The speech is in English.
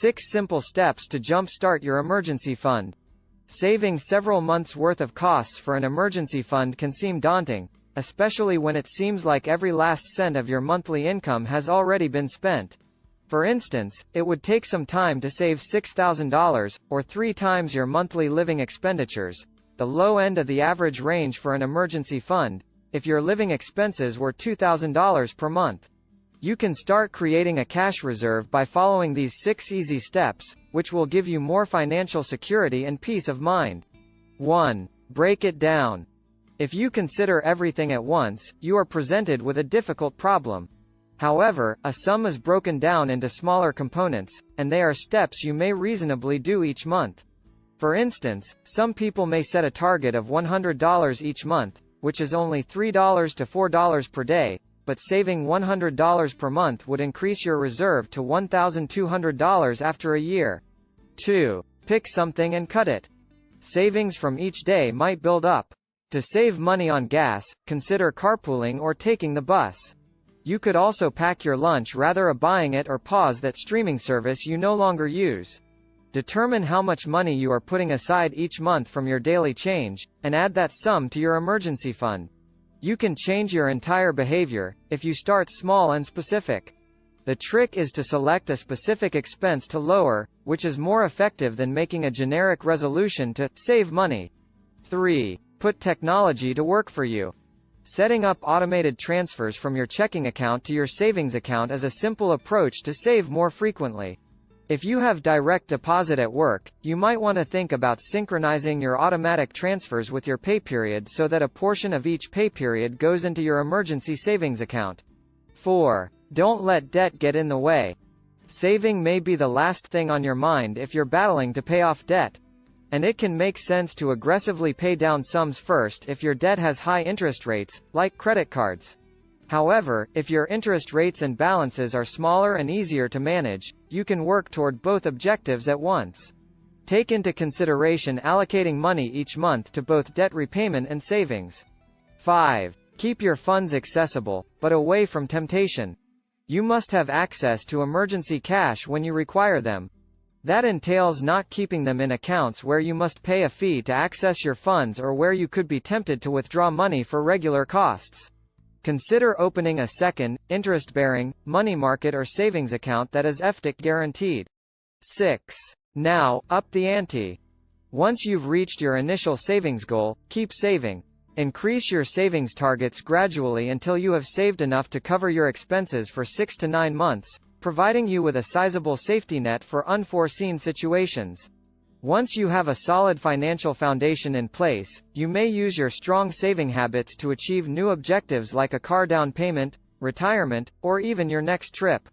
6 simple steps to jumpstart your emergency fund. Saving several months' worth of costs for an emergency fund can seem daunting, especially when it seems like every last cent of your monthly income has already been spent. For instance, it would take some time to save $6,000, or 3 times your monthly living expenditures, the low end of the average range for an emergency fund, if your living expenses were $2,000 per month. You can start creating a cash reserve by following these 6 easy steps, which will give you more financial security and peace of mind. 1. Break it down. If you consider everything at once, you are presented with a difficult problem. However, a sum is broken down into smaller components, and they are steps you may reasonably do each month. For instance, some people may set a target of $100 each month, which is only $3 to $4 per day, but saving $100 per month would increase your reserve to $1,200 after a year. 2. Pick something and cut it. Savings from each day might build up. To save money on gas, consider carpooling or taking the bus. You could also pack your lunch rather than buying it, or pause that streaming service you no longer use. Determine how much money you are putting aside each month from your daily change, and add that sum to your emergency fund. You can change your entire behavior, if you start small and specific. The trick is to select a specific expense to lower, which is more effective than making a generic resolution to save money. 3. Put technology to work for you. Setting up automated transfers from your checking account to your savings account is a simple approach to save more frequently. If you have direct deposit at work, you might want to think about synchronizing your automatic transfers with your pay period so that a portion of each pay period goes into your emergency savings account. 4. Don't let debt get in the way. Saving may be the last thing on your mind if you're battling to pay off debt. And it can make sense to aggressively pay down sums first if your debt has high interest rates, like credit cards. However, if your interest rates and balances are smaller and easier to manage, you can work toward both objectives at once. Take into consideration allocating money each month to both debt repayment and savings. 5. Keep your funds accessible, but away from temptation. You must have access to emergency cash when you require them. That entails not keeping them in accounts where you must pay a fee to access your funds or where you could be tempted to withdraw money for regular costs. Consider opening a second, interest-bearing, money market or savings account that is FDIC guaranteed. 6. Now, up the ante. Once you've reached your initial savings goal, keep saving. Increase your savings targets gradually until you have saved enough to cover your expenses for 6 to 9 months, providing you with a sizable safety net for unforeseen situations. Once you have a solid financial foundation in place, you may use your strong saving habits to achieve new objectives like a car down payment, retirement, or even your next trip.